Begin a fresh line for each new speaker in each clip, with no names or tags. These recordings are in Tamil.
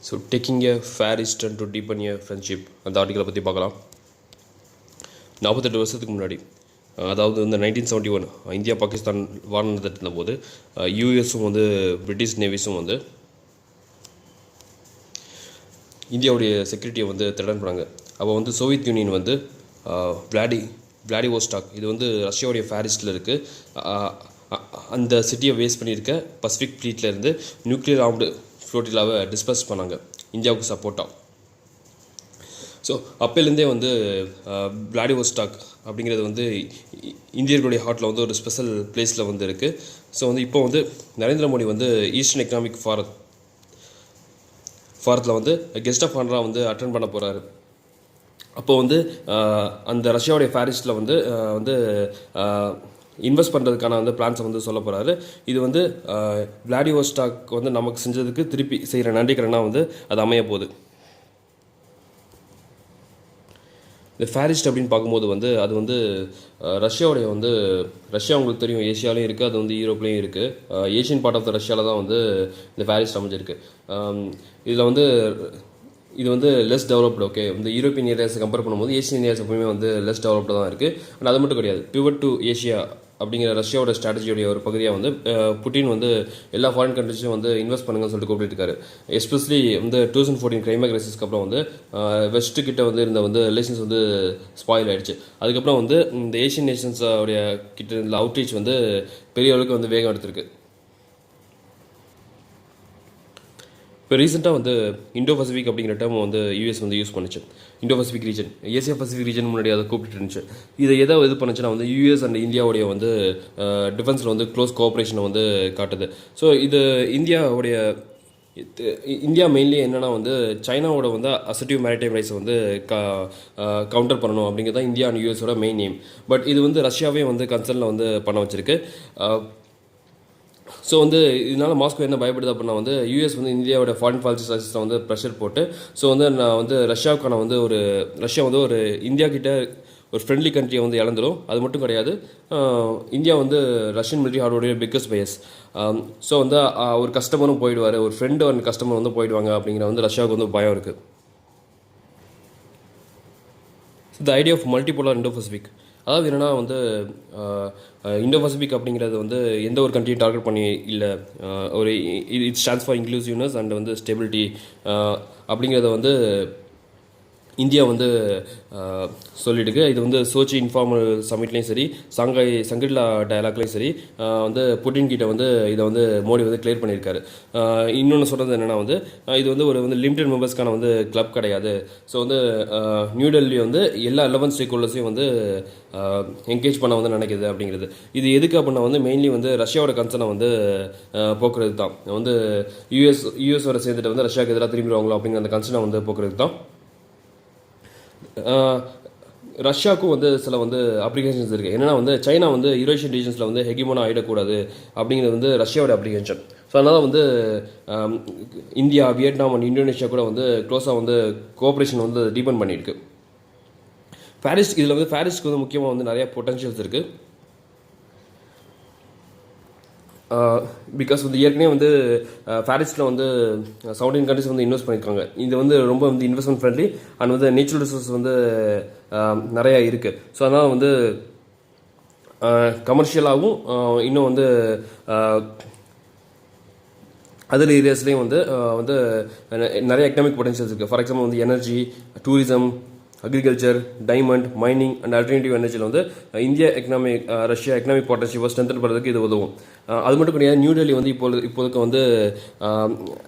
So taking a far eastern to deepen a friendship அந்த ஆர்டிக்கலை பற்றி பார்க்கலாம். 48 வருஷத்துக்கு முன்னாடி, அதாவது வந்து 1971 இந்தியா பாகிஸ்தான் வார் நடந்துட்டு இருந்தபோது யூஎஸும் வந்து பிரிட்டிஷ் நேவிஸும் வந்து இந்தியாவுடைய செக்யூரிட்டியை வந்து த்ரெட்டன் பண்ணாங்க. அப்போ வந்து சோவியத் யூனியன் வந்து விளாடிவோஸ்டாக், இது வந்து ரஷ்யாவுடைய ஃபேரிஸ்டில் இருக்குது, அந்த சிட்டியை வேஸ்ட் பண்ணியிருக்க பசிபிக் ஃப்ளீட்டில் இருந்து நியூக்ளியர் ஆர்ம்டு ஃப்ளோட்டிலாவை டிஸ்பர்ஸ் பண்ணாங்க இந்தியாவுக்கு சப்போர்ட்டாக. ஸோ அப்போலேருந்தே வந்து விளாடிவோஸ்டாக் அப்படிங்கிறது வந்து இந்தியர்களுடைய ஹார்ட்டில் வந்து ஒரு ஸ்பெஷல் பிளேஸில் வந்து இருக்குது. ஸோ வந்து இப்போ வந்து நரேந்திர மோடி வந்து ஈஸ்டர்ன் எக்கனாமிக் ஃபாரத்தில் வந்து கெஸ்ட் ஆஃப் ஆனராக வந்து அட்டென்ட் பண்ண போகிறாரு. அப்போது வந்து அந்த ரஷ்யாவுடைய ஃபேரிஸ்டில் வந்து இன்வெஸ்ட் பண்ணுறதுக்கான வந்து பிளான்ஸை வந்து சொல்ல போகிறாரு. இது வந்து விளாடிவோஸ்டாக் வந்து நமக்கு செஞ்சதுக்கு திருப்பி செய்கிற நன்றிக்கடனாக வந்து அது அமைய போகுது. இந்த ஃபேரிஸ்ட் அப்படின்னு பார்க்கும்போது வந்து அது வந்து ரஷ்யாவுடைய வந்து ரஷ்யா உங்களுக்கு தெரியும், ஏஷியாலையும் இருக்குது, அது வந்து யூரோப்லேயும் இருக்குது. ஏஷியன் பார்ட் ஆஃப் த ரஷ்யாவில் தான் வந்து இந்த ஃபேரிஸ்ட் அமைஞ்சிருக்கு. இதில் வந்து இது வந்து லெஸ் டெவலப்டு. ஓகே, இந்த யூரோப்பியன் ஏரியாஸை கம்பேர் பண்ணும்போது ஏஷியன் ஏரியாஸ் எப்பவுமே வந்து லெஸ் டெவலப்டு தான் இருக்குது. அண்ட் அது மட்டும் கிடையாது, பிவட் டு ஏஷியா அப்படிங்கிற ரஷ்யாவோட ஸ்ட்ராட்டஜியோடைய ஒரு பகுதியாக வந்து புட்டின் வந்து எல்லா ஃபாரின் கண்ட்ரிஸும் வந்து இன்வெஸ்ட் பண்ணுங்கன்னு சொல்லிட்டு கூப்பிட்டுருக்காரு. எஸ்பெஷலி வந்து 2014 கிரைமியா கிரைசிஸ்க்கு அப்புறம் வந்து வெஸ்ட்டு கிட்ட வந்து இருந்த வந்து ரிலேஷன்ஸ் வந்து ஸ்பாயில் ஆகிடுச்சு. அதுக்கப்புறம் வந்து இந்த ஏஷியன் நேஷன்ஸோடைய கிட்ட இருந்த அவுட்ரீச் வந்து பெரிய அளவுக்கு வந்து வேகம் எடுத்திருக்கு. இப்போ ரீசெண்டாக வந்து இண்டோ பசிபிக் அப்படிங்கிற டேர்ம் வந்து யூஎஸ் வந்து யூஸ் பண்ணிச்சு. Indo Pacific region, Asia Pacific region முன்னாடி அதை கூப்பிட்டு இருந்துச்சு. இதை எதை இது பண்ணுச்சுன்னா வந்து யூஎஸ் அண்ட் இந்தியாவுடைய வந்து டிஃபென்ஸில் வந்து க்ளோஸ் கோஆப்ரேஷனை வந்து காட்டுது. ஸோ இது இந்தியா மெயின்லி என்னென்னா வந்து சைனாவோட வந்து அசர்ட்டிவ் மேரிடைம் ரைட்ஸை வந்து கவுண்டர் பண்ணணும் அப்படிங்கிறது தான் இந்தியா அண்ட் யூஎஸோட மெயின் எய்ம். பட் இது வந்து ரஷ்யாவே வந்து கன்சர்னில் வந்து பண்ண வச்சிருக்கு. ஸோ வந்து இதனால் மாஸ்கோ என்ன பயப்படுது அப்படின்னா வந்து யூஎஸ் வந்து இந்தியாவோட ஃபாரின் பாலிசி சர்வீஸில் வந்து ப்ரெஷர் போட்டு ஸோ வந்து நான் வந்து ரஷ்யாவுக்கான வந்து ரஷ்யா வந்து ஒரு இந்தியா கிட்ட ஒரு ஃப்ரெண்ட்லி கண்ட்ரியை வந்து இழந்துடும். அது மட்டும் கிடையாது, இந்தியா வந்து ரஷ்யன் மிலிட்ரி ஹார்டோடைய பிக்கஸ்ட் பயஸ். ஸோ வந்து ஒரு கஸ்டமரும் போயிடுவார், ஒரு ஃப்ரெண்டு அண்ட் கஸ்டமர் வந்து போயிடுவாங்க அப்படிங்கிற வந்து ரஷ்யாவுக்கு வந்து பயம் இருக்குது. The idea of multipolar Indo Pacific, அதாவது என்னென்னா வந்து இண்டோ பசிபிக் அப்படிங்கிறது வந்து எந்த ஒரு கண்ட்ரியும் டார்கெட் பண்ணி இல்லை, ஒரு it stands for inclusiveness and வந்து ஸ்டெபிலிட்டி அப்படிங்கிறத வந்து இந்தியா வந்து சொல்லிட்டுருக்கு. இது வந்து சோச்சி இன்ஃபார்மல் சமிட்லேயும் சரி, சங்கட்லா டயலாக்லேயும் சரி வந்து புட்டின் கிட்ட வந்து இதை வந்து மோடி வந்து கிளியர் பண்ணியிருக்காரு. இன்னொன்று சொல்கிறது என்னென்னா வந்து இது வந்து ஒரு வந்து லிமிடெட் மெம்பர்ஸ்க்கான வந்து கிளப் கிடையாது. ஸோ வந்து நியூ டெல்லி வந்து எல்லா 11 ஸ்டேக் ஹோல்டர்ஸையும் வந்து என்கேஜ் பண்ண வந்து நினைக்கிது அப்படிங்கிறது. இது எதுக்கு அப்படின்னா வந்து மெயின்லி வந்து ரஷ்யாவோட கன்சர்னை வந்து போக்குறது தான். வந்து யூஎஸோட சேர்ந்துட்டு வந்து ரஷ்யாவுக்கு எதிராக திரும்பிடுவாங்களோ அப்படிங்கிற அந்த கன்சர்னை வந்து போக்குறது தான். ரஷ்யாவுக்கும் வந்து சில வந்து அப்ளிகேஷன்ஸ் இருக்குது. என்னென்னா வந்து சைனா வந்து யூரேஷியன் ரீஜன்ஸில் வந்து ஹெகிமோனா ஆகிடக்கூடாது அப்படிங்கிறது வந்து ரஷ்யாவோட அப்ளிகேஷன். ஸோ அதனால் வந்து இந்தியா, வியட்நாம் அண்ட் இந்தோனேஷியா கூட வந்து க்ளோஸாக வந்து கோஆப்ரேஷன் வந்து டீபன் பண்ணியிருக்கு. இதில் வந்து ஃபேரிஸ்க்கு வந்து முக்கியமாக வந்து நிறையா பொட்டன்ஷியல்ஸ் இருக்குது. பிகாஸ் வந்து ஏற்கனவே வந்து ஃபேரிஸ்டில் வந்து 17 கண்ட்ரிஸ் வந்து இன்வெஸ்ட் பண்ணியிருக்காங்க. இது வந்து ரொம்ப வந்து இன்வெஸ்ட்மெண்ட் ஃப்ரெண்ட்லி அண்ட் வந்து நேச்சுரல் ரிசோர்ஸ் வந்து நிறையா இருக்குது. ஸோ அதனால் வந்து கமர்ஷியலாகவும் இன்னும் வந்து அதர் ஏரியாஸ்லேயும் வந்து நிறைய எக்கனாமிக் பொட்டன்ஷியல்ஸ் இருக்குது. ஃபார் எக்ஸாம்பிள் வந்து energy, tourism, agriculture, diamond, mining and alternative எனர்ஜியில் வந்து இந்தியா ரஷ்யா எக்கனாமிக் பார்ட்னர்ஷிப்பை ஸ்ட்ரென்தன் பண்ணுறதுக்கு இது உதவும். அது மட்டும் கிடையாது, நியூ டெல்லி வந்து இப்போதுக்கு வந்து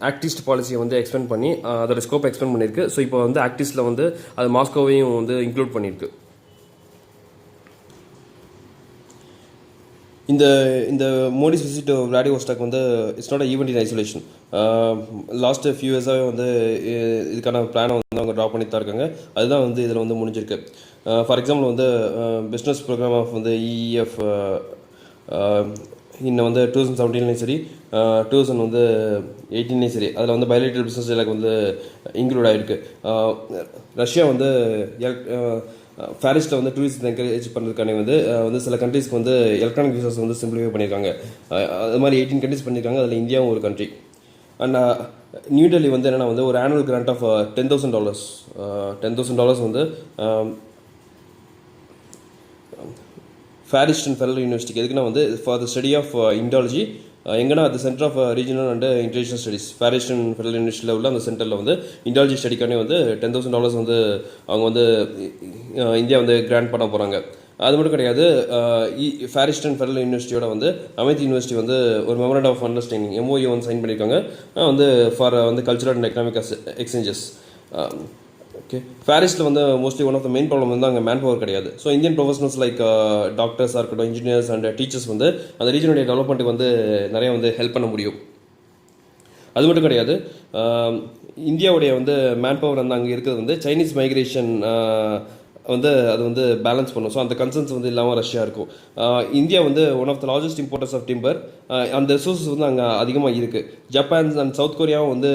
ஆக்டிஸ்ட் பாலிசியை வந்து எக்ஸ்பெண்ட் பண்ணி அதோட ஸ்கோப்பை எக்ஸ்பெண்ட் பண்ணியிருக்கு. ஸோ இப்போ வந்து ஆக்டிஸ்டில் வந்து அது மாஸ்கோவையும் வந்து இன்க்ளூட் பண்ணியிருக்கு. இந்த மோடிஸ் விசிட் டு விளாடிவோஸ்டாக் வந்து it's not event in isolation. Last few இயர்ஸாகவே வந்து இதுக்கான பிளானை வந்து அவங்க ட்ரா பண்ணி தான் இருக்காங்க. அதுதான் வந்து இதில் வந்து முடிஞ்சிருக்கு. ஃபார் எக்ஸாம்பிள் வந்து பிஸ்னஸ் ப்ரோக்ராம் ஆஃப் வந்து இஎஃப் இன்னும் வந்து 2017 சரி 2018 சரி அதில் வந்து பைலேட்டரல் பிஸ்னஸ் எனக்கு வந்து இன்க்ளூட் ஆகிருக்கு. ரஷ்யா வந்து ஃபேரிஸ்ட்டில் வந்து டூரிஸ்ட் என்கரேஜ் பண்ணுறதுக்கான வந்து சில கண்ட்ரீஸ்க்கு வந்து எலக்ட்ரானிக் விசாஸ் வந்து சிம்பிளிஃபை பண்ணியிருக்காங்க. அது மாதிரி 18 கண்ட்ரிஸ் பண்ணியிருக்காங்க, அதில் இந்தியாவும் ஒரு கண்ட்ரி. அண்ட் நியூ டெல்லி வந்து என்னென்னா வந்து ஒரு ஆனுவல் கிராண்ட் ஆஃப் $10,000. $10,000 வந்து ஃபேரிஸ்டன் ஃபெடரல் யூனிவர்சிட்டிக்கு எதுக்குன்னா வந்து for the study of Indology எங்கன்னா அது centre of regional and international studies far eastern federal யூனிவர்சிட்டியில் உள்ள அந்த சென்டரில் வந்து இண்டாலஜி ஸ்டடிக்கானே வந்து $10,000 வந்து அவங்க வந்து இந்தியா வந்து கிராண்ட் பண்ண போகிறாங்க. அது மட்டும் கிடையாது, ஃபேரிஸ்டன் ஃபெடரல் யூனிவர்சிட்டியோட வந்து அமித் யூனிவர்சிட்டி வந்து ஒரு மெமரண்ட் ஆஃப் அண்டர்ஸ்டாண்டிங் MOU வந்து சைன் பண்ணியிருக்காங்க வந்து ஃபார் வந்து cultural and economic exchanges. Okay, ஃபேரிஸில் வந்து mostly one of the main problem வந்து அங்கே மேன் பவர் கிடையாது. ஸோ இந்தியன் ப்ரொஃபஷனல்ஸ் லைக் டாக்டர்ஸாக இருக்கட்டும், இன்ஜினியர்ஸ் அண்ட் டீச்சர்ஸ் வந்து அந்த ரீஜனுடைய டெவலப்மெண்ட்டுக்கு வந்து நிறைய வந்து ஹெல்ப் பண்ண முடியும். அது மட்டும் கிடையாது, இந்தியாவுடைய வந்து மேன் பவர் வந்து அங்கே இருக்கிறது வந்து சைனீஸ் மைக்ரேஷன் வந்து அது வந்து பேலன்ஸ் பண்ணும். ஸோ அந்த கன்சர்ன்ஸ் வந்து இல்லாமல் ரஷ்யா இருக்கும். இந்தியா வந்து one of the largest importers of timber. அந்த ரிசோர்ஸஸ் வந்து அங்கே அதிகமாக இருக்குது. ஜப்பான் அண்ட் சவுத் கொரியாவும் வந்து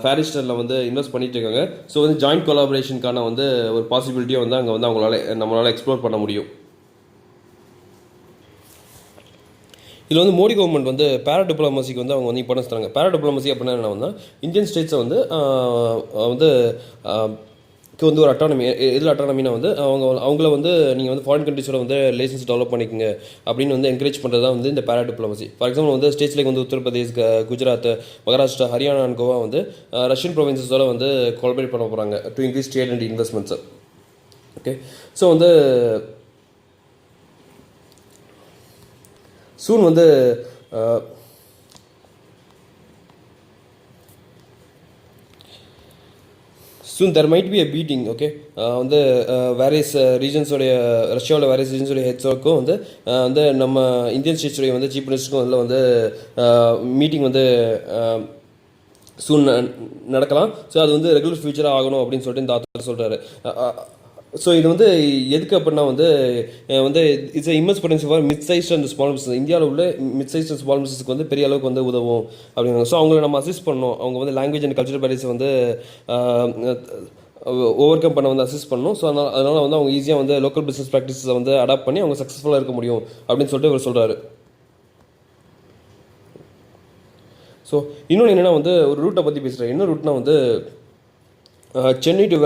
ஃபேரிஸ்டனில் வந்து இன்வெஸ்ட் பண்ணிட்டு இருக்காங்க. ஸோ வந்து ஜாயிண்ட் கொலாபரேஷனுக்கான வந்து ஒரு பாசிபிலிட்டியை வந்து அங்கே வந்து நம்மளால் எக்ஸ்ப்ளோர் பண்ண முடியும். இதில் வந்து மோடி கவர்மெண்ட் வந்து பேரா டிப்ளமசிக்கு வந்து அவங்க வந்து இம்பார்ட்டன்ஸ் தராங்க. பேரா டிப்ளமசி அப்படின்னா என்ன வந்து இந்தியன் ஸ்டேட்ஸை வந்து வந்து வந்து ஒரு அட்டானமி, எதில் அட்டானமினா வந்து அவங்கள வந்து நீங்கள் வந்து ஃபாரின் கண்ட்ரிஸோட வந்து ரிலேஷன்ஸ் டெவலப் பண்ணிக்கங்க அப்படின்னு வந்து என்கரேஜ் பண்ணுறது தான் வந்து இந்த பேரா டிப்ளமசி. ஃபார் எக்ஸாம்பிள் வந்து ஸ்டேட்ஸ் லைக் வந்து உத்தரப்பிரதேஷ், குஜராத், மகாராஷ்டிரா, ஹரியானா அண்ட் கோவா வந்து ரஷ்யன் ப்ரொவின்சஸோட வந்து கோஆபரேட் பண்ண போகிறாங்க to increase trade and investments. Okay, so வந்து சூன் வந்து soon there might be a beating. Okay, வந்து வேரியஸ் ரீஜன்ஸோடைய ரஷ்யாவோட வேரியஸ் ரீஜன்ஸோடைய ஹெட்ஸோக்கும் வந்து வந்து நம்ம இந்தியன் ஸ்டேட்ஸோடைய வந்து சீஃப் மினிஸ்டருக்கும் அதில் வந்து மீட்டிங் வந்து சூன் நடக்கலாம். ஸோ அது வந்து ரெகுலர் ஃபியூச்சராக ஆகணும் அப்படின்னு சொல்லிட்டு இந்த ஆத்தர் சொல்கிறாரு. ஸோ இது வந்து எதுக்கு அப்படின்னா வந்து வந்து it's immense potential for mid size and small business. இந்தியாவில் உள்ள மிட் சைஸ் அண்ட் ஸ்மால் பிஸ்னஸ்க்கு வந்து பெரிய அளவுக்கு வந்து உதவும் அப்படிங்கிறாங்க. ஸோ அவங்களை நம்ம அசிஸ்ட் பண்ணணும். அவங்க வந்து லாங்குவேஜ் அண்ட் கல்ச்சரல் பேரிஸை வந்து ஓவர் கம் பண்ண வந்து அசிஸ்ட் பண்ணணும். ஸோ அதனால் வந்து அவங்க ஈஸியாக வந்து லோக்கல் பிஸ்னஸ் ப்ராக்டிஸை வந்து அடாப்ட் பண்ணி அவங்க சக்ஸஸ்ஃபுல்லாக இருக்க முடியும் அப்படின்னு சொல்லிட்டு இவர் சொல்கிறாரு. ஸோ இன்னொன்று என்னென்னா வந்து ஒரு ரூட்டை பற்றி பேசுகிறேன். என்ன ரூட்னா வந்து சென்னை டு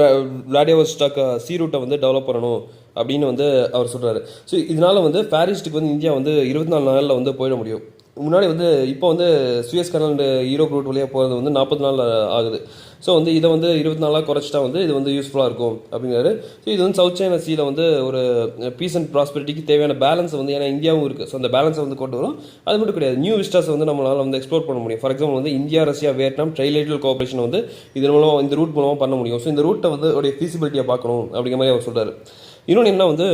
விளாடிவோஸ்டாக் சி ரூட்டை வந்து டெவலப் பண்ணணும் அப்படின்னு வந்து அவர் சொல்கிறாரு. ஸோ இதனால் வந்து பாரிஸ்ட்டுக்கு வந்து இந்தியா வந்து 24 நாளில் வந்து போயிட முடியும். முன்னாடி வந்து இப்போ வந்து Suez Kanal and Europe root வழியாக போகிறது வந்து 40 நாள் ஆகுது. ஸோ வந்து இதை வந்து 24 குறைச்சிட்டா வந்து இது வந்து யூஸ்ஃபுல்லாக இருக்கும் அப்படிங்கிறாரு. ஸோ இது வந்து சவுத் சைனா சீல வந்து ஒரு பீஸ் அண்ட் ப்ராஸ்பெரிட்டிக்கு தேவையான பேலன்ஸ் வந்து, ஏன்னா இந்தியாவும் இருக்குது, ஸோ அந்த பேலன்ஸை வந்து கொண்டு வரும். அது மட்டும் கிடையாது, நியூ விஸ்டாஸ் வந்து நம்மளால் வந்து எக்ஸ்ப்ளோர் பண்ண முடியும். ஃபார் எக்ஸாம்பிள் வந்து இந்தியா, ரஷ்யா, வியட்நாம் ட்ரைலேட்டரல் கோஆபரேஷன் வந்து இதன் மூலம் இந்த ரூட் மூலமாக பண்ண முடியும். ஸோ இந்த ரூட்டை வந்து ஒரு ஃபீசிபிலிட்டியாக பார்க்கணும் அப்படிங்கிற மாதிரி அவர் சொல்கிறார். இன்னொன்று என்ன வந்து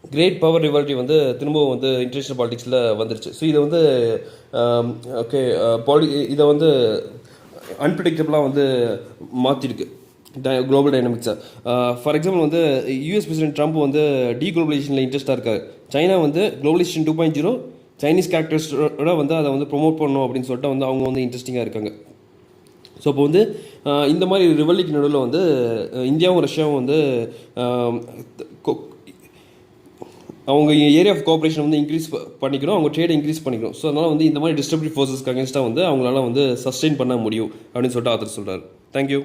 கிரேட் பவர் ரிவால்ட்டி வந்து திரும்பவும் வந்து இன்டர்நேஷனல் பாலிடிக்ஸில் வந்துருச்சு. ஸோ இதை வந்து ஓகே இதை வந்து அன்பிரடிக்டபிளாக வந்து மாற்றிருக்கு குளோபல் டைனமிக்ஸை. ஃபார் எக்ஸாம்பிள் வந்து யூஎஸ் பிரசிடென்ட் ட்ரம்ப் வந்து டீகுளோபலைசேஷனில் இன்ட்ரெஸ்ட்டாக இருக்காரு. சைனா வந்து குளோபலைசேஷன் 2.0 சைனீஸ் கேரக்டர்ஸோட வந்து அதை வந்து ப்ரொமோட் பண்ணணும் அப்படின்னு சொல்லிட்டு வந்து அவங்க வந்து இன்ட்ரெஸ்டிங்காக இருக்காங்க. ஸோ இப்போ வந்து இந்த மாதிரி ரிவல்லிக்கு நடுவில் வந்து இந்தியாவும் ரஷ்யாவும் வந்து அவங்க ஏரியா ஆஃப் கோஆப்ரேஷன் வந்து இன்க்ரீஸ் பண்ணிக்கணும், அவங்க ட்ரேடை இன்க்ரீஸ் பண்ணிக்கணும். ஸோ அதனால் வந்து இந்த மாதிரி டிஸ்ட்ரப்டிவ் ஃபோர்ஸஸ்க்கு அகேன்ஸ்டாக வந்து அவங்களால வந்து சஸ்டெயின் பண்ண முடியும் அப்படின்னு சொல்லிட்டு ஆத்தர் சொல்கிறார். தேங்க்யூ.